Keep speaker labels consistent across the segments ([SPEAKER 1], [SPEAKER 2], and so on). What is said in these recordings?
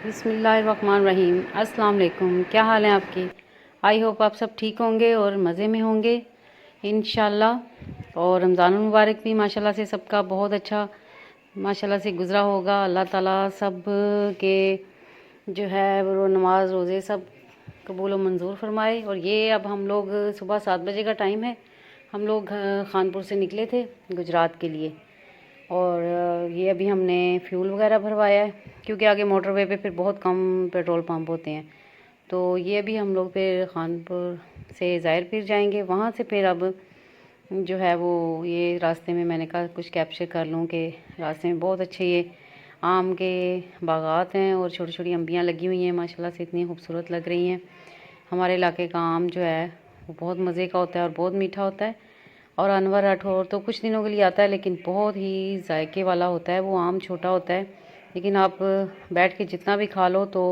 [SPEAKER 1] بسم اللہ الرحمن الرحیم۔ السلام علیکم، کیا حال ہیں آپ کی؟ آئی ہوپ آپ سب ٹھیک ہوں گے اور مزے میں ہوں گے انشاءاللہ۔ اور رمضان المبارک بھی ماشاءاللہ سے سب کا بہت اچھا ماشاءاللہ سے گزرا ہوگا۔ اللہ تعالیٰ سب کے جو ہے وہ نماز روزے سب قبول و منظور فرمائے۔ اور یہ اب ہم لوگ صبح 7 بجے کا ٹائم ہے، ہم لوگ خانپور سے نکلے تھے گجرات کے لیے، اور یہ ابھی ہم نے فیول وغیرہ بھروایا ہے کیونکہ آگے موٹر وے پہ پھر بہت کم پیٹرول پمپ ہوتے ہیں۔ تو یہ ابھی ہم لوگ پھر خانپور سے ظاہر پیر جائیں گے، وہاں سے پھر اب جو ہے وہ یہ راستے میں میں نے کہا کچھ کیپچر کر لوں کہ راستے میں بہت اچھے یہ آم کے باغات ہیں اور چھوٹی چھوٹی امبیاں لگی ہوئی ہیں ماشاءاللہ سے، اتنی خوبصورت لگ رہی ہیں۔ ہمارے علاقے کا آم جو ہے وہ بہت مزے کا ہوتا ہے اور بہت میٹھا ہوتا ہے، اور انور راٹھور تو کچھ دنوں کے لیے آتا ہے لیکن بہت ہی ذائقے والا ہوتا ہے۔ وہ آم چھوٹا ہوتا ہے لیکن آپ بیٹھ کے جتنا بھی کھا لو تو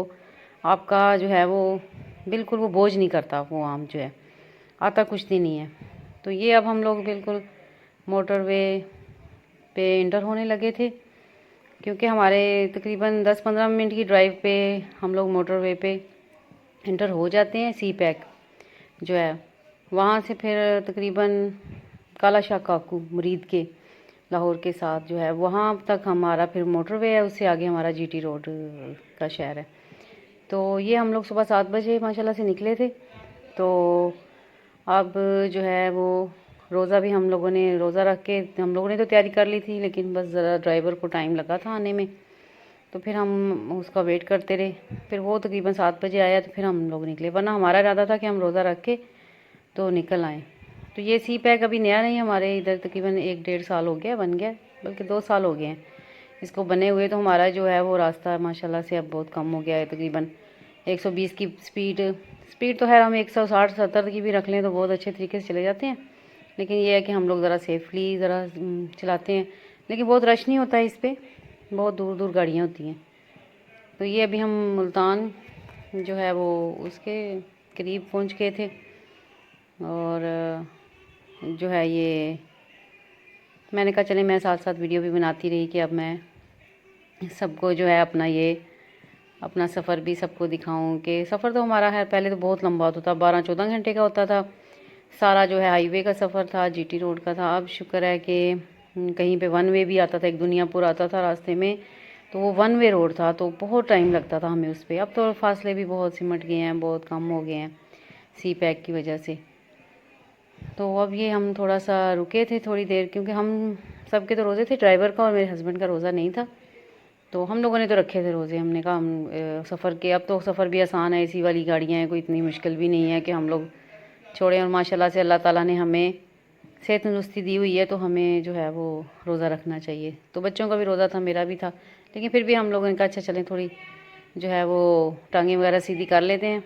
[SPEAKER 1] آپ کا جو ہے وہ بالکل وہ بوجھ نہیں کرتا، وہ آم جو ہے آتا کچھ دن ہی ہے۔ تو یہ اب ہم لوگ بالکل موٹر وے پہ انٹر ہونے لگے تھے کیونکہ ہمارے تقریباً 10-15 منٹ کی ڈرائیو پہ ہم لوگ موٹر وے پہ انٹر ہو جاتے ہیں۔ سی پیک جو ہے وہاں سے پھر تقریباً کالا شاہ کاکو مرید کے لاہور کے ساتھ جو ہے وہاں تک ہمارا پھر موٹر وے ہے، اس سے آگے ہمارا جی ٹی روڈ کا شہر ہے۔ تو یہ ہم لوگ صبح 7 بجے ماشاءاللہ سے نکلے تھے۔ تو اب جو ہے وہ روزہ بھی ہم لوگوں نے روزہ رکھ کے ہم لوگوں نے تو تیاری کر لی تھی لیکن بس ذرا ڈرائیور کو ٹائم لگا تھا آنے میں، تو پھر ہم اس کا ویٹ کرتے رہے۔ پھر وہ تقریباً 7 بجے آیا تو پھر ہم لوگ نکلے، ورنہ ہمارا ارادہ تھا کہ ہم روزہ رکھ کے تو نکل آئیں۔ تو یہ سی پیک ابھی نیا نہیں، ہمارے ادھر تقریباً 1-1.5 سال ہو گیا بن گیا، بلکہ 2 سال ہو گئے ہیں اس کو بنے ہوئے۔ تو ہمارا جو ہے وہ راستہ ماشاءاللہ سے اب بہت کم ہو گیا ہے، تقریباً 120 کی سپیڈ تو ہے، ہم 160-170 کی بھی رکھ لیں تو بہت اچھے طریقے سے چلے جاتے ہیں، لیکن یہ ہے کہ ہم لوگ ذرا سیفلی ذرا چلاتے ہیں، لیکن بہت رش نہیں ہوتا ہے اس پہ، بہت دور دور گاڑیاں ہوتی ہیں۔ تو یہ ابھی ہم ملتان جو ہے وہ اس کے قریب پہنچ گئے تھے، اور جو ہے یہ میں نے کہا چلیں میں ساتھ ساتھ ویڈیو بھی بناتی رہی کہ اب میں سب کو جو ہے اپنا سفر بھی سب کو دکھاؤں کہ سفر تو ہمارا ہے پہلے تو بہت لمبا ہوتا تھا، 12-14 گھنٹے کا ہوتا تھا سارا، جو ہے ہائی وے کا سفر تھا، جی ٹی روڈ کا تھا۔ اب شکر ہے کہ کہیں پہ ون وے بھی آتا تھا، ایک دنیا پور آتا تھا راستے میں، تو وہ ون وے روڈ تھا تو بہت ٹائم لگتا تھا ہمیں اس پہ۔ اب تو فاصلے بھی بہت سمٹ گئے ہیں، بہت کم ہو گئے ہیں سی پیک کی وجہ سے۔ تو اب یہ ہم تھوڑا سا رکے تھے تھوڑی دیر کیونکہ ہم سب کے تو روزے تھے، ڈرائیور کا اور میرے ہسبینڈ کا روزہ نہیں تھا، تو ہم لوگوں نے تو رکھے تھے روزے۔ ہم نے کہا ہم سفر کے اب تو سفر بھی آسان ہے، اے سی والی گاڑیاں ہیں، کوئی اتنی مشکل بھی نہیں ہے کہ ہم لوگ چھوڑیں، اور ماشاءاللہ سے اللہ تعالیٰ نے ہمیں صحت تندرستی دی ہوئی ہے تو ہمیں جو ہے وہ روزہ رکھنا چاہیے۔ تو بچوں کا بھی روزہ تھا، میرا بھی تھا، لیکن پھر بھی ہم لوگوں نے کہا اچھا چلیں تھوڑی جو ہے وہ ٹانگیں وغیرہ سیدھی کر لیتے ہیں۔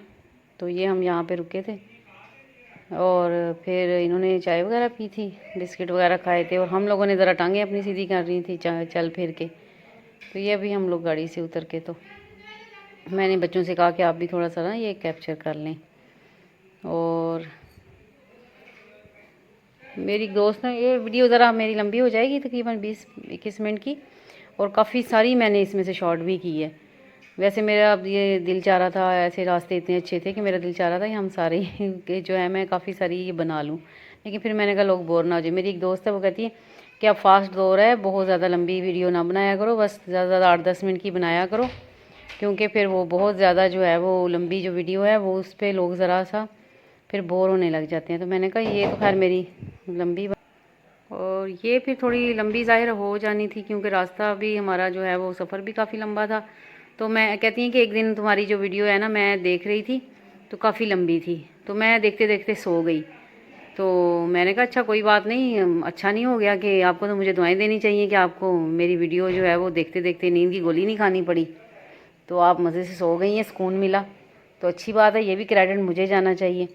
[SPEAKER 1] تو یہ ہم یہاں پہ رکے تھے اور پھر انہوں نے چائے وغیرہ پی تھی، بسکٹ وغیرہ کھائے تھے، اور ہم لوگوں نے ذرا ٹانگیں اپنی سیدھی کر رہی تھی چل پھر کے۔ تو یہ ابھی ہم لوگ گاڑی سے اتر کے تو میں نے بچوں سے کہا کہ آپ بھی تھوڑا سا نا یہ کیپچر کر لیں، اور میری دوست نے یہ ویڈیو ذرا میری لمبی ہو جائے گی تقریباً 20-21 منٹ کی، اور کافی ساری میں نے اس میں سے شارٹ بھی کی ہے۔ ویسے میرا اب یہ دل چاہ رہا تھا، ایسے راستے اتنے اچھے تھے کہ میرا دل چاہ رہا تھا کہ ہم سارے کہ جو ہے میں کافی ساری یہ بنا لوں، لیکن پھر میں نے کہا لوگ بور نہ ہو جائے۔ میری ایک دوست ہے وہ کہتی ہے کہ اب فاسٹ دور ہے، بہت زیادہ لمبی ویڈیو نہ بنایا کرو، بس زیادہ سے زیادہ 8-10 منٹ کی بنایا کرو، کیونکہ پھر وہ بہت زیادہ جو ہے وہ لمبی جو ویڈیو ہے وہ اس پہ لوگ ذرا سا پھر بور ہونے لگ جاتے ہیں۔ تو میں نے کہا یہ تو خیر میری لمبی اور یہ پھر تھوڑی لمبی ظاہر ہو جانی تھی کیونکہ راستہ بھی ہمارا جو ہے وہ سفر بھی کافی لمبا تھا۔ تو میں کہتی ہیں کہ ایک دن تمہاری جو ویڈیو ہے نا میں دیکھ رہی تھی تو کافی لمبی تھی، تو میں دیکھتے دیکھتے سو گئی۔ تو میں نے کہا اچھا کوئی بات نہیں، اچھا نہیں ہو گیا کہ آپ کو تو مجھے دعائیں دینی چاہیے کہ آپ کو میری ویڈیو جو ہے وہ دیکھتے دیکھتے نیند کی گولی نہیں کھانی پڑی، تو آپ مزے سے سو گئی ہیں، سکون ملا، تو اچھی بات ہے، یہ بھی کریڈٹ مجھے جانا چاہیے۔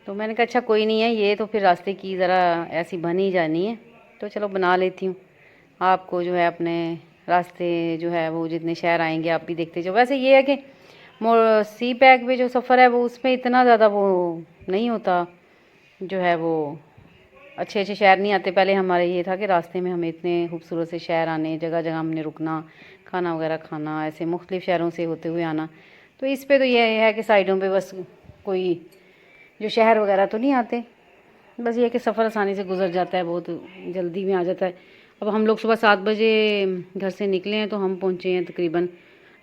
[SPEAKER 1] تو میں نے کہا اچھا کوئی نہیں ہے، یہ تو پھر راستے کی ذرا ایسی بن ہی جانی ہے، تو چلو بنا لیتی ہوں۔ آپ کو جو ہے اپنے راستے جو ہے وہ جتنے شہر آئیں گے آپ بھی دیکھتے جاؤ۔ ویسے یہ ہے کہ سی پیک پہ جو سفر ہے وہ اس میں اتنا زیادہ وہ نہیں ہوتا جو ہے وہ اچھے اچھے شہر نہیں آتے. پہلے ہمارے یہ تھا کہ راستے میں ہمیں اتنے خوبصورت سے شہر آنے، جگہ جگہ ہم نے رکنا، کھانا وغیرہ کھانا، ایسے مختلف شہروں سے ہوتے ہوئے آنا. تو اس پہ تو یہ ہے کہ سائڈوں پہ بس کوئی جو شہر وغیرہ تو نہیں آتے، بس یہ کہ سفر آسانی سے گزر جاتا ہے، بہت جلدی میں آ جاتا ہے. اب ہم لوگ صبح 7 بجے گھر سے نکلے ہیں تو ہم پہنچے ہیں تقریباً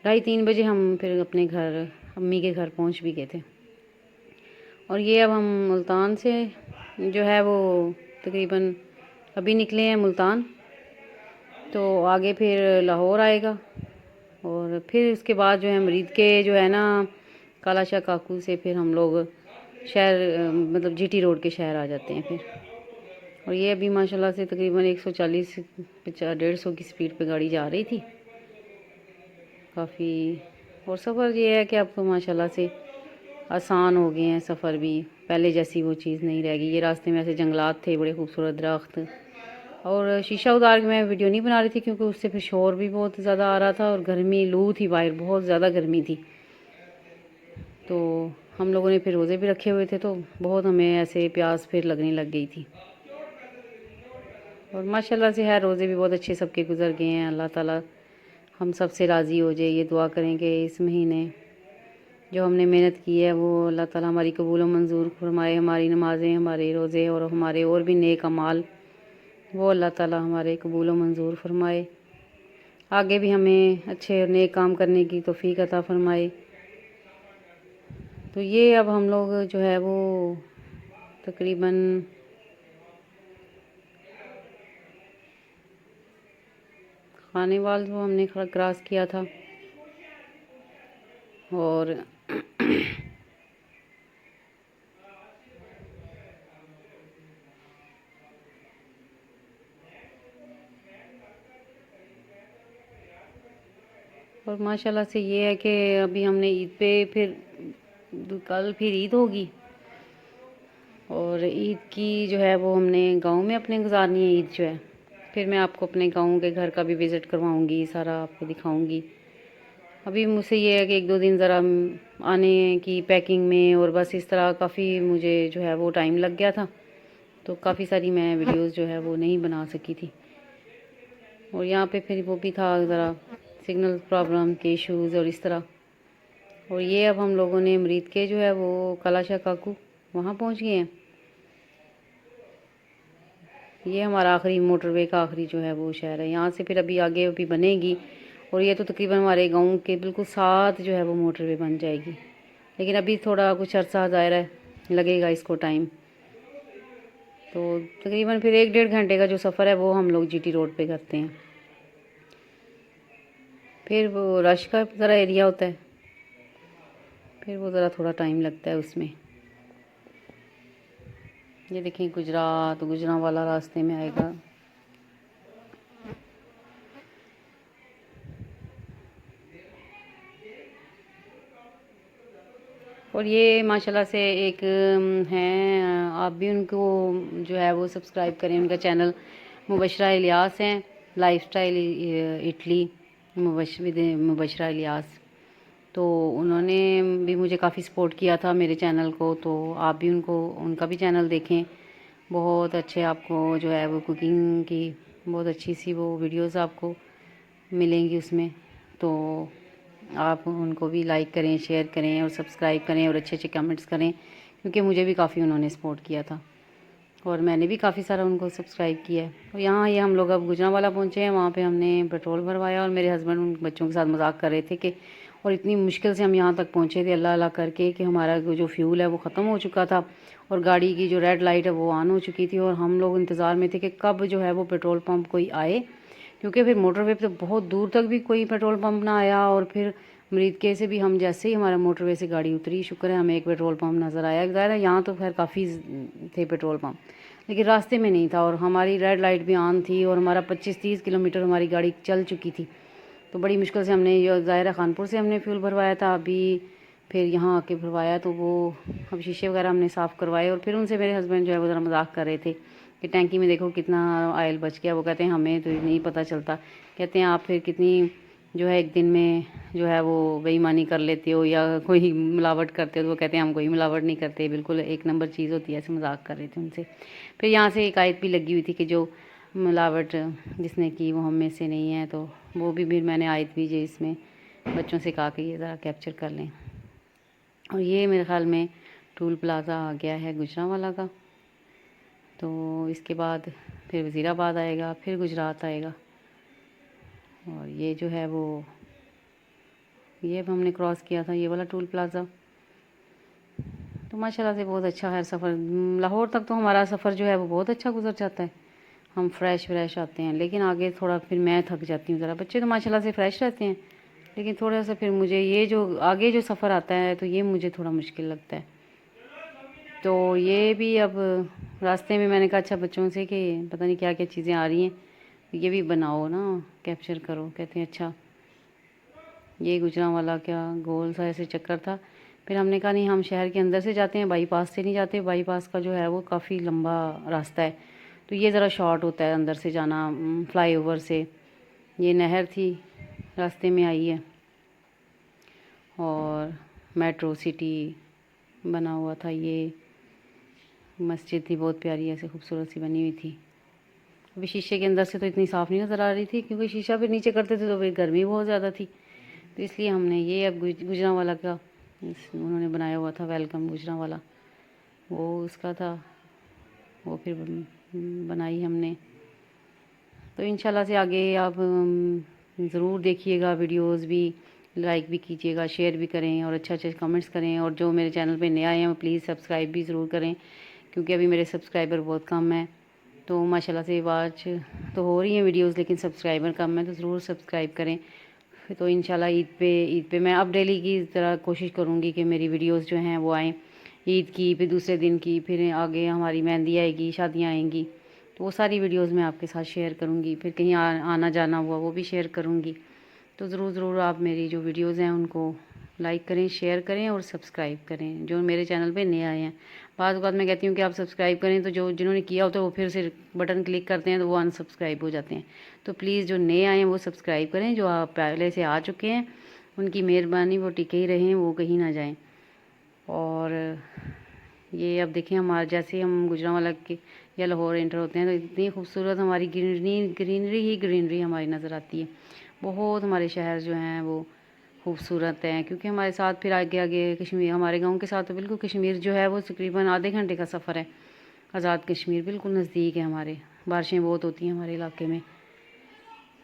[SPEAKER 1] 2:30-3 بجے. ہم پھر اپنے گھر امی کے گھر پہنچ بھی گئے تھے. اور یہ اب ہم ملتان سے جو ہے وہ تقریباً ابھی نکلے ہیں ملتان، تو آگے پھر لاہور آئے گا. اور پھر اس کے بعد جو ہے مرید کے جو ہے نا کالا شاہ کاکو سے پھر ہم لوگ شہر مطلب جی ٹی روڈ کے شہر آ جاتے ہیں پھر. اور یہ ابھی ماشاءاللہ سے تقریباً 140-150 کی سپیڈ پہ گاڑی جا رہی تھی کافی. اور سفر یہ ہے کہ اب تو ماشاءاللہ سے آسان ہو گئے ہیں سفر بھی، پہلے جیسی وہ چیز نہیں رہ گئی. یہ راستے میں ایسے جنگلات تھے، بڑے خوبصورت درخت. اور شیشہ اتار کے میں ویڈیو نہیں بنا رہی تھی کیونکہ اس سے پھر شور بھی بہت زیادہ آ رہا تھا، اور گرمی لو تھی باہر، بہت زیادہ گرمی تھی. تو ہم لوگوں نے پھر روزے بھی رکھے ہوئے تھے تو بہت ہمیں ایسے پیاس پھر لگنے لگ گئی تھی. اور ماشاءاللہ سے ہے روزے بھی بہت اچھے سب کے گزر گئے ہیں. اللہ تعالیٰ ہم سب سے راضی ہو جائے، یہ دعا کریں کہ اس مہینے جو ہم نے محنت کی ہے وہ اللہ تعالیٰ ہماری قبول و منظور فرمائے. ہماری نمازیں، ہمارے روزے اور ہمارے اور بھی نیک اعمال وہ اللہ تعالیٰ ہمارے قبول و منظور فرمائے. آگے بھی ہمیں اچھے اور نیک کام کرنے کی توفیق عطا فرمائے. تو یہ اب ہم لوگ جو ہے وہ تقریباً خانے وال جو ہم نے کراس کیا تھا. اور اور ماشاءاللہ سے یہ ہے کہ ابھی ہم نے عید پہ پھر کل پھر عید ہوگی، اور عید کی جو ہے وہ ہم نے گاؤں میں اپنے گزارنی ہے عید جو ہے. پھر میں آپ کو اپنے گاؤں کے گھر کا بھی وزٹ کرواؤں گی، سارا آپ کو دکھاؤں گی. ابھی مجھ سے یہ ہے کہ 1-2 دن ذرا آنے کی پیکنگ میں اور بس اس طرح کافی مجھے جو ہے وہ ٹائم لگ گیا تھا، تو کافی ساری میں ویڈیوز جو ہے وہ نہیں بنا سکی تھی. اور یہاں پہ پھر وہ بھی تھا ذرا سگنل پرابلم کے ایشوز اور اس طرح. اور یہ اب ہم لوگوں نے مرید کے جو ہے وہ کالا شاہ کاکو وہاں پہنچ گئے ہیں. یہ ہمارا آخری موٹر وے کا آخری جو ہے وہ شہر ہے. یہاں سے پھر ابھی آگے ابھی بنے گی، اور یہ تو تقریباً ہمارے گاؤں کے بالکل ساتھ جو ہے وہ موٹر وے بن جائے گی. لیکن ابھی تھوڑا کچھ عرصہ ظاہر ہے لگے گا اس کو ٹائم. تو تقریباً پھر 1-1.5 گھنٹے کا جو سفر ہے وہ ہم لوگ جی ٹی روڈ پہ کرتے ہیں. پھر وہ رش کا ذرا ایریا ہوتا ہے، پھر وہ ذرا تھوڑا ٹائم لگتا ہے اس میں. یہ دیکھیں گجران والا راستے میں آئے گا. اور یہ ماشاءاللہ سے ایک ہیں، آپ بھی ان کو جو ہے وہ سبسکرائب کریں. ان کا چینل مبشرہ الیاس ہیں، لائف سٹائل اٹلی مبشرہ الیاس. تو انہوں نے بھی مجھے کافی سپورٹ کیا تھا میرے چینل کو، تو آپ بھی ان کا بھی چینل دیکھیں. بہت اچھے آپ کو جو ہے وہ کوکنگ کی بہت اچھی سی وہ ویڈیوز آپ کو ملیں گی اس میں. تو آپ ان کو بھی لائک کریں، شیئر کریں اور سبسکرائب کریں اور اچھے اچھے کمنٹس کریں، کیونکہ مجھے بھی کافی انہوں نے سپورٹ کیا تھا اور میں نے بھی کافی سارا ان کو سبسکرائب کیا ہے. اور یہاں یہ ہم لوگ اب گجرانوالہ پہنچے ہیں. وہاں پہ ہم نے پیٹرول بھروایا، اور میرے ہسبینڈ ان بچوں کے ساتھ مذاق کر رہے تھے کہ اور اتنی مشکل سے ہم یہاں تک پہنچے تھے اللہ اللہ کر کے کہ ہمارا جو فیول ہے وہ ختم ہو چکا تھا، اور گاڑی کی جو ریڈ لائٹ ہے وہ آن ہو چکی تھی. اور ہم لوگ انتظار میں تھے کہ کب جو ہے وہ پیٹرول پمپ کوئی آئے، کیونکہ پھر موٹر وے پہ بہت دور تک بھی کوئی پیٹرول پمپ نہ آیا. اور پھر مرید کے سے بھی ہم جیسے ہی ہمارا موٹر وے سے گاڑی اتری، شکر ہے ہمیں ایک پیٹرول پمپ نظر آیا. ظاہر ہے یہاں تو خیر کافی تھے پیٹرول پمپ، لیکن راستے میں نہیں تھا، اور ہماری ریڈ لائٹ بھی آن تھی، اور ہمارا 25-30 کلومیٹر ہماری گاڑی چل چکی تھی. تو بڑی مشکل سے ہم نے یہ ظاہر خانپور سے ہم نے فیول بھروایا تھا، ابھی پھر یہاں آ کے بھروایا. تو وہ اب شیشے وغیرہ ہم نے صاف کروائے. اور پھر ان سے میرے ہسبینڈ جو ہے وہ ذرا مذاق کر رہے تھے کہ ٹینکی میں دیکھو کتنا آئل بچ گیا. وہ کہتے ہیں ہمیں تو نہیں پتہ چلتا. کہتے ہیں آپ پھر کتنی جو ہے ایک دن میں جو ہے وہ بے ایمانی کر لیتے ہو یا کوئی ملاوٹ کرتے ہو تو وہ کہتے ہیں ہم کوئی ملاوٹ نہیں کرتے، بالکل ایک نمبر چیز ہوتی ہے، ایسے مذاق کر رہے تھے ان سے۔ پھر یہاں سے ایک آیت بھی لگی ہوئی تھی کہ جو ملاوٹ جس نے کی وہ ہم میں سے نہیں ہے، تو وہ بھی میں نے آیت بھی جو اس میں بچوں سے کہا کہ یہ ذرا کیپچر کر لیں۔ اور یہ میرے خیال میں ٹول پلازا آ گیا ہے گوجرانوالہ کا، تو اس کے بعد پھر وزیر آباد آئے گا، پھر گجرات آئے گا، اور یہ جو ہے وہ یہ اب ہم نے کراس کیا تھا یہ والا ٹول پلازا۔ تو ماشاءاللہ سے بہت اچھا ہے سفر، لاہور تک تو ہمارا سفر جو ہے وہ بہت اچھا گزر جاتا ہے، ہم فریش آتے ہیں، لیکن آگے تھوڑا پھر میں تھک جاتی ہوں ذرا، بچے تو ماشاءاللہ سے فریش رہتے ہیں، لیکن تھوڑا سا پھر مجھے یہ جو آگے جو سفر آتا ہے تو یہ مجھے تھوڑا مشکل لگتا ہے۔ تو یہ بھی اب راستے میں نے کہا اچھا بچوں سے کہ پتہ نہیں کیا کیا چیزیں آ رہی ہیں، یہ بھی بناؤ نا، کیپچر کرو، کہتے ہیں اچھا۔ یہ گوجرانوالہ کیا گول سا ایسے چکر تھا، پھر ہم نے کہا نہیں ہم شہر کے اندر سے جاتے ہیں، بائی پاس سے نہیں جاتے، بائی پاس کا جو ہے وہ کافی لمبا راستہ ہے، تو یہ ذرا شارٹ ہوتا ہے اندر سے جانا، فلائی اوور سے۔ یہ نہر تھی راستے میں آئی ہے، اور میٹرو سٹی بنا ہوا تھا، یہ مسجد تھی بہت پیاری ایسے خوبصورت سی بنی ہوئی تھی، ابھی شیشے کے اندر سے تو اتنی صاف نہیں نظر آ رہی تھی کیونکہ شیشہ پھر نیچے کرتے تھے تو پھر گرمی بہت زیادہ تھی، تو اس لیے ہم نے یہ اب گوجرانوالہ کا انہوں نے بنایا ہوا تھا ویلکم گوجرانوالہ، وہ اس کا تھا، وہ پھر بنائی ہم نے۔ تو انشاءاللہ سے آگے آپ ضرور دیکھیے گا، ویڈیوز بھی لائک بھی کیجیے گا، شیئر بھی کریں اور اچھے کمنٹس کریں، اور جو میرے چینل پہ نئے آئے ہیں وہ پلیز سبسکرائب بھی ضرور کریں، کیونکہ ابھی میرے سبسکرائبر بہت کم ہیں، تو ماشاءاللہ سے واچ تو ہو رہی ہیں ویڈیوز لیکن سبسکرائبر کم ہیں، تو ضرور سبسکرائب کریں۔ تو انشاءاللہ عید پہ میں اب ڈیلی کی طرح کوشش کروں گی کہ میری ویڈیوز جو ہیں وہ آئیں، عید کی، پھر دوسرے دن کی، پھر آگے ہماری مہندی آئے گی، شادیاں آئیں گی، تو وہ ساری ویڈیوز میں آپ کے ساتھ شیئر کروں گی، پھر کہیں آنا جانا ہوا وہ بھی شیئر کروں گی، تو ضرور آپ میری جو ویڈیوز ہیں ان کو لائک کریں، شیئر کریں اور سبسکرائب کریں، جو میرے چینل پہ نئے آئے ہیں۔ بعض اوقات میں کہتی ہوں کہ آپ سبسکرائب کریں تو جنہوں نے کیا ہوتا ہے وہ پھر سے بٹن کلک کرتے ہیں تو وہ انسبسکرائب ہو جاتے ہیں، تو پلیز جو نئے آئے ہیں وہ سبسکرائب کریں، جو آپ پہلے سے آ چکے ہیں ان کی مہربانی وہ ٹکے ہی رہیں، وہ کہیں نہ جائیں۔ اور یہ اب دیکھیں ہمارے جیسے ہم گوجرانوالہ کے یا لاہور انٹر ہوتے ہیں تو اتنی خوبصورت ہماری گرینری ہماری نظر آتی ہے، بہت ہمارے شہر جو ہیں وہ خوبصورت ہیں، کیونکہ ہمارے ساتھ پھر آگے کشمیر، ہمارے گاؤں کے ساتھ تو بالکل کشمیر جو ہے وہ تقریباً آدھے گھنٹے کا سفر ہے، آزاد کشمیر بالکل نزدیک ہے ہمارے، بارشیں بہت ہوتی ہیں ہمارے علاقے میں،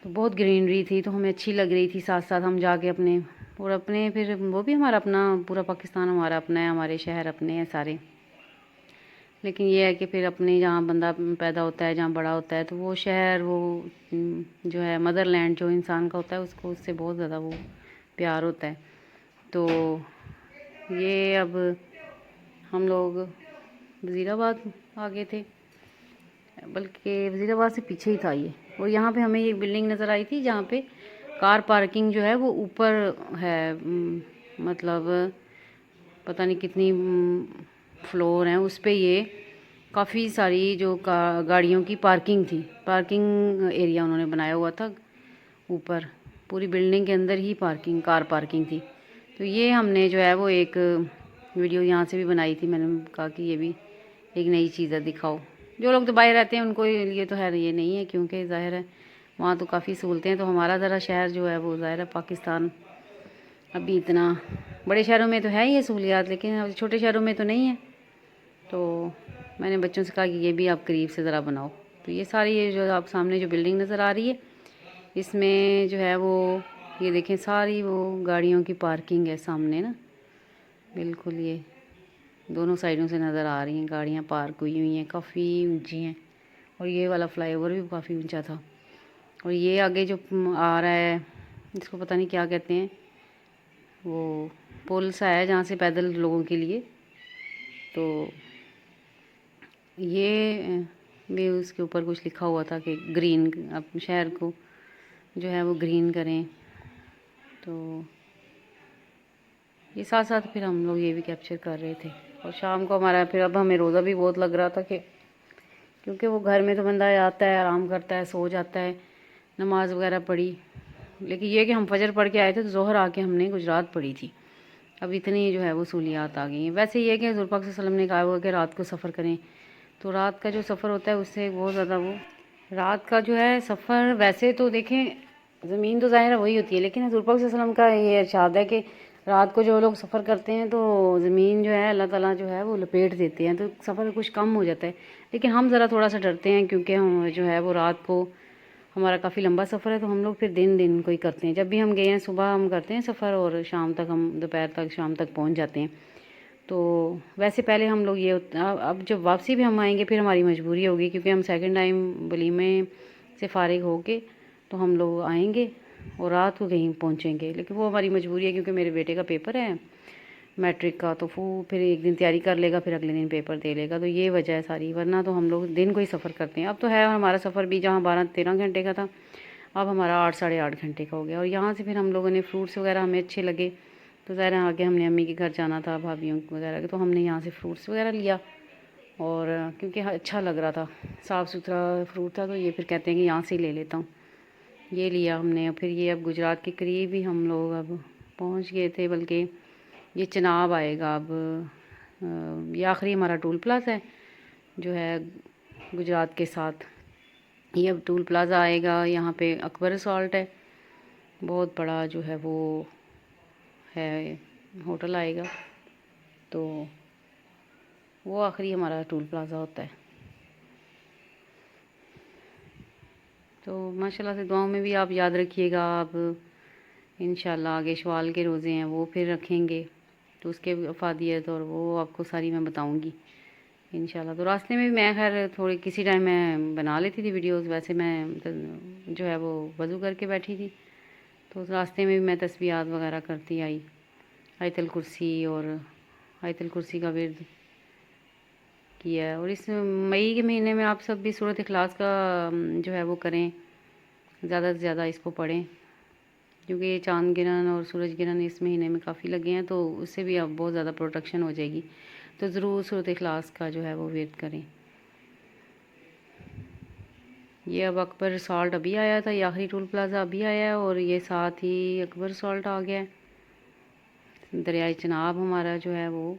[SPEAKER 1] تو بہت گرینری تھی تو ہمیں اچھی لگ رہی تھی، ساتھ ہم جا کے اپنے پھر وہ بھی ہمارا اپنا، پورا پاکستان ہمارا اپنا ہے، ہمارے شہر اپنے ہیں سارے، لیکن یہ ہے کہ پھر اپنے جہاں بندہ پیدا ہوتا ہے، جہاں بڑا ہوتا ہے، تو وہ شہر وہ جو ہے مدر لینڈ جو انسان کا ہوتا ہے اس سے بہت زیادہ وہ پیار ہوتا ہے۔ تو یہ اب ہم لوگ وزیر آباد آگے تھے، بلکہ وزیر آباد سے پیچھے ہی تھا یہ، اور یہاں پہ ہمیں یہ بلڈنگ نظر آئی تھی جہاں پہ کار پارکنگ جو ہے وہ اوپر ہے، مطلب پتہ نہیں کتنی فلور ہیں اس پہ، یہ کافی ساری جو گاڑیوں کی پارکنگ تھی، پارکنگ ایریا انہوں نے بنایا ہوا تھا اوپر، پوری بلڈنگ کے اندر ہی کار پارکنگ تھی، تو یہ ہم نے جو ہے وہ ایک ویڈیو یہاں سے بھی بنائی تھی، میں نے کہا کہ یہ بھی ایک نئی چیز ہے دکھاؤ، جو لوگ دبئی رہتے ہیں ان کو یہ تو ہے یہ نہیں ہے، کیونکہ ظاہر ہے وہاں تو کافی سہولتیں ہیں، تو ہمارا ذرا شہر جو ہے وہ ظاہر ہے پاکستان ابھی اتنا، بڑے شہروں میں تو ہے یہ سہولیات لیکن چھوٹے شہروں میں تو نہیں ہے، تو میں نے بچوں سے کہا کہ یہ بھی آپ قریب سے ذرا بناؤ، تو یہ ساری یہ جو آپ سامنے جو بلڈنگ نظر آ رہی ہے اس میں جو ہے وہ یہ دیکھیں ساری وہ گاڑیوں کی پارکنگ ہے سامنے نا، بالکل یہ دونوں سائڈوں سے نظر آ رہی ہیں گاڑیاں پارک ہوئی ہیں، کافی اونچی ہیں، اور یہ والا فلائی اوور بھی کافی اونچا تھا، اور یہ آگے جو آ رہا ہے اس کو پتہ نہیں کیا کہتے ہیں، وہ پل سا ہے جہاں سے پیدل لوگوں کے لیے، تو یہ بھی اس کے اوپر کچھ لکھا ہوا تھا کہ گرین، اپنے شہر کو جو ہے وہ گرین کریں، تو یہ ساتھ پھر ہم لوگ یہ بھی کیپچر کر رہے تھے، اور شام کو ہمارا پھر اب ہمیں روزہ بھی بہت لگ رہا تھا کہ کیونکہ وہ گھر میں تو بندہ آتا ہے آرام کرتا ہے سو جاتا ہے، نماز وغیرہ پڑھی، لیکن یہ کہ ہم فجر پڑھ کے آئے تھے تو ظہر آ کے ہم نے گجرات پڑھی تھی. اب اتنی جو ہے وہ سہولیات آ گئی ہیں. ویسے یہ کہ حضور پاک صلی اللہ علیہ وسلم نے کہا ہوا کہ رات کو سفر کریں، تو رات کا جو سفر ہوتا ہے اس سے بہت زیادہ وہ رات کا جو ہے سفر، ویسے تو دیکھیں زمین تو ظاہر ہے وہی ہوتی ہے، لیکن حضور پاک صلی اللہ علیہ وسلم کا یہ ارشاد ہے کہ رات کو جو لوگ سفر کرتے ہیں تو زمین جو ہے اللہ تعالیٰ جو ہے وہ لپیٹ دیتے ہیں، تو سفر کچھ کم ہو جاتا ہے. لیکن ہم ذرا تھوڑا سا ڈرتے ہیں کیونکہ ہم جو ہے وہ رات کو ہمارا کافی لمبا سفر ہے، تو ہم لوگ پھر دن کو ہی کرتے ہیں. جب بھی ہم گئے ہیں صبح ہم کرتے ہیں سفر اور شام تک ہم دوپہر تک شام تک پہنچ جاتے ہیں. تو ویسے پہلے ہم لوگ یہ اب جب واپسی بھی ہم آئیں گے پھر ہماری مجبوری ہوگی، کیونکہ ہم سیکنڈ ٹائم ولیمے سے فارغ ہو کے تو ہم لوگ آئیں گے اور رات کو کہیں پہنچیں گے. لیکن وہ ہماری مجبوری ہے کیونکہ میرے بیٹے کا پیپر ہے میٹرک کا، تو وہ پھر ایک دن تیاری کر لے گا پھر اگلے دن پیپر دے لے گا، تو یہ وجہ ہے ساری. ورنہ تو ہم لوگ دن کو ہی سفر کرتے ہیں. اب تو ہے ہمارا سفر بھی جہاں 12-13 گھنٹے کا تھا اب ہمارا 8-8.5 گھنٹے کا ہو گیا. اور یہاں سے پھر ہم لوگوں نے فروٹس وغیرہ ہمیں اچھے لگے تو ظاہر ہے آگے ہم نے امی کے گھر جانا تھا بھابھیوں وغیرہ کے، تو ہم نے یہاں سے فروٹس وغیرہ لیا. اور کیونکہ اچھا لگ رہا تھا، صاف ستھرا فروٹ تھا، تو یہ پھر کہتے ہیں کہ یہاں سے ہی لے لیتا ہوں. یہ لیا ہم نے. اور پھر یہ اب گجرات کے قریب ہی ہم لوگ اب پہنچ گئے تھے، بلکہ یہ چناب آئے گا اب. یہ آخری ہمارا ٹول پلازا ہے جو ہے گجرات کے ساتھ. یہ اب ٹول پلازا آئے گا. یہاں پہ اکبر سالٹ ہے، بہت بڑا جو ہے وہ ہے ہوٹل آئے گا، تو وہ آخری ہمارا ٹول پلازا ہوتا ہے. تو ماشاءاللہ سے دعاؤں میں بھی آپ یاد رکھیے گا. آپ انشاءاللہ آگے شوال کے روزے ہیں وہ پھر رکھیں گے تو اس کے افادیت اور وہ آپ کو ساری میں بتاؤں گی انشاءاللہ. تو راستے میں بھی میں خیر تھوڑی کسی ٹائم میں بنا لیتی تھی ویڈیوز. ویسے میں جو ہے وہ وضو کر کے بیٹھی تھی تو اس راستے میں بھی میں تسبیحات وغیرہ کرتی آئی، آیت الکرسی اور آیت الکرسی کا ورد کیا ہے. اور اس مئی کے مہینے میں آپ سب بھی سورۃ اخلاص کا جو ہے وہ کریں، زیادہ سے زیادہ اس کو پڑھیں، کیونکہ یہ چاند گرہن اور سورج گرہن اس مہینے میں کافی لگے ہیں، تو اس سے بھی اب بہت زیادہ پروٹیکشن ہو جائے گی. تو ضرور سورۃ اخلاص کا جو ہے وہ ورد کریں. یہ اب اکبر سالٹ ابھی آیا تھا، یہ آخری ٹول پلازا ابھی آیا ہے، اور یہ ساتھ ہی اکبر سالٹ آ گیا ہے. دریائے چناب ہمارا جو ہے وہ،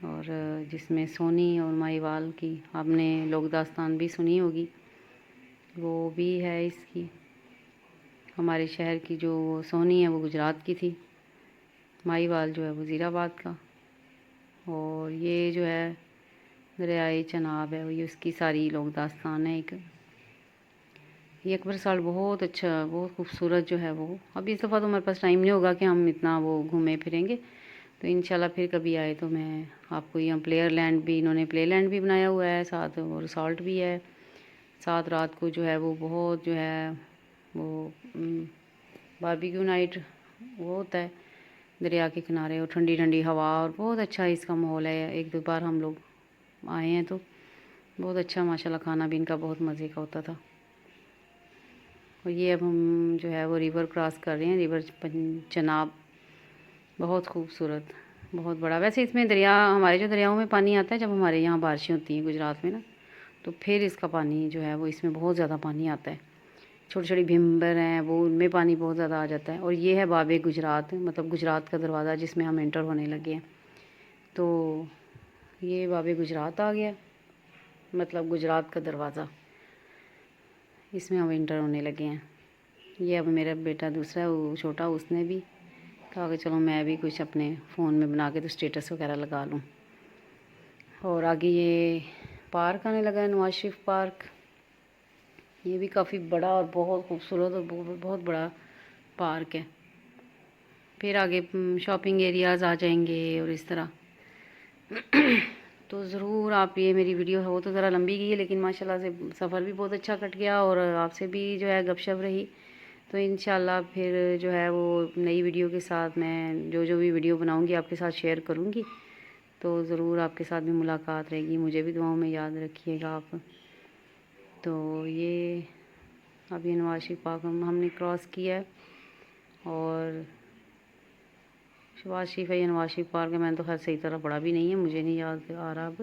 [SPEAKER 1] اور جس میں سونی اور ماہیوال کی آپ نے لوک داستان بھی سنی ہوگی، وہ بھی ہے اس کی. ہمارے شہر کی جو سونی ہے وہ گجرات کی تھی، ماہیوال جو ہے وزیر آباد کا. اور یہ جو ہے دریائے چناب ہے، یہ اس کی ساری لوک داستان ہے. ایک یہ اکبر سالٹ بہت اچھا بہت خوبصورت جو ہے وہ. اب اس دفعہ تو ہمارے پاس ٹائم نہیں ہوگا کہ ہم اتنا وہ گھومیں پھریں گے، تو انشاءاللہ پھر کبھی آئے تو میں آپ کو یہاں پلیئر لینڈ بھی انہوں نے پلے لینڈ بھی بنایا ہوا ہے ساتھ، اور ریسارٹ بھی ہے ساتھ. رات کو جو ہے وہ بہت جو ہے وہ باربیکیو نائٹ وہ ہوتا ہے دریا کے کنارے، اور ٹھنڈی ٹھنڈی ہوا، اور بہت اچھا اس کا ماحول ہے. ایک دو بار ہم لوگ آئے ہیں تو بہت اچھا ماشاءاللہ کھانا بھی ان کا بہت مزے کا ہوتا تھا. اور یہ اب ہم جو ہے وہ ریور کراس کر رہے ہیں، ریور چناب، بہت خوبصورت بہت بڑا. ویسے اس میں دریا ہمارے جو دریاؤں میں پانی آتا ہے جب ہمارے یہاں بارشیں ہوتی ہیں گجرات میں نا، تو پھر اس کا پانی جو ہے وہ اس میں بہت زیادہ پانی آتا ہے. چھوٹی چھوٹی بھمبر ہیں وہ ان میں پانی بہت زیادہ آ جاتا ہے. اور یہ ہے باب گجرات، مطلب گجرات کا دروازہ جس میں ہم انٹر ہونے لگے ہیں. تو یہ باب گجرات آ گیا، مطلب گجرات کا دروازہ، اس میں ہم انٹر ہونے لگے ہیں. یہ اب میرا بیٹا دوسرا وہ چھوٹا، اس نے بھی کہا کہ چلو میں بھی کچھ اپنے فون میں بنا کے تو اسٹیٹس وغیرہ لگا لوں. اور آگے یہ پارک آنے لگا ہے، نواز شریف پارک. یہ بھی کافی بڑا اور بہت خوبصورت اور بہت بڑا پارک ہے. پھر آگے شاپنگ ایریاز آ جائیں گے اور اس طرح. تو ضرور آپ یہ میری ویڈیو ہو تو ذرا لمبی کی ہے، لیکن ماشاءاللہ سے سفر بھی بہت اچھا کٹ گیا اور آپ سے بھی جو ہے گپ شپ رہی. تو انشاءاللہ پھر جو ہے وہ نئی ویڈیو کے ساتھ میں جو بھی ویڈیو بناؤں گی آپ کے ساتھ شیئر کروں گی. تو ضرور آپ کے ساتھ بھی ملاقات رہے گی. مجھے بھی دعاؤں میں یاد رکھیے گا آپ. تو یہ اب یہ نواز شریف پارک ہم نے کراس کیا ہے، اور شہباز شریف ہے یا نواز شریف پارک ہے، میں نے تو خیر صحیح طرح پڑھا بھی نہیں ہے، مجھے نہیں یاد آ رہا اب،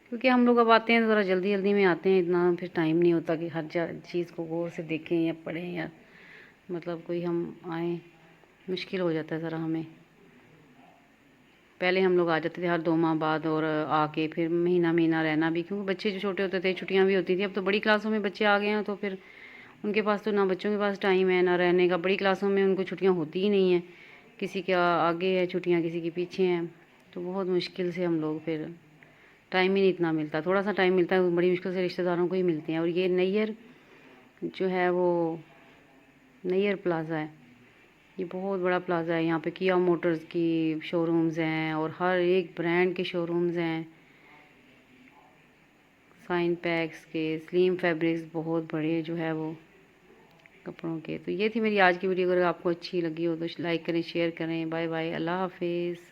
[SPEAKER 1] کیونکہ ہم لوگ اب آتے ہیں ذرا جلدی میں آتے ہیں، اتنا پھر ٹائم نہیں ہوتا کہ ہر چیز کو غور سے دیکھیں یا پڑھیں یا مطلب کوئی ہم آئیں مشکل ہو جاتا ہے ذرا ہمیں. پہلے ہم لوگ آ جاتے تھے ہر 2 ماہ بعد، اور آ کے پھر مہینہ مہینہ رہنا بھی، کیونکہ بچے جو چھوٹے ہوتے تھے چھٹیاں بھی ہوتی تھیں. اب تو بڑی کلاسوں میں بچے آ گئے ہیں تو پھر ان کے پاس تو نہ بچوں کے پاس ٹائم ہے نہ رہنے کا. بڑی کلاسوں میں ان کو چھٹیاں ہوتی ہی نہیں ہیں، کسی کے آگے ہے چھٹیاں کسی کے پیچھے ہیں. تو بہت مشکل سے ہم لوگ پھر ٹائم ہی نہیں اتنا ملتا، تھوڑا سا ٹائم ملتا ہے بڑی مشکل سے رشتہ داروں کو ہی ملتے ہیں. اور یہ نیئر جو ہے وہ نیئر پلازا ہے، یہ بہت بڑا پلازا ہے. یہاں پہ کیا موٹرز کی شو رومز ہیں اور ہر ایک برانڈ کے شو رومز ہیں. سائن پیکس کے، سلیم فیبرکس بہت بڑے جو ہے وہ کپڑوں کے. تو یہ تھی میری آج کی ویڈیو. اگر آپ کو اچھی لگی ہو تو لائک کریں، شیئر کریں. بائے بائے، اللہ حافظ.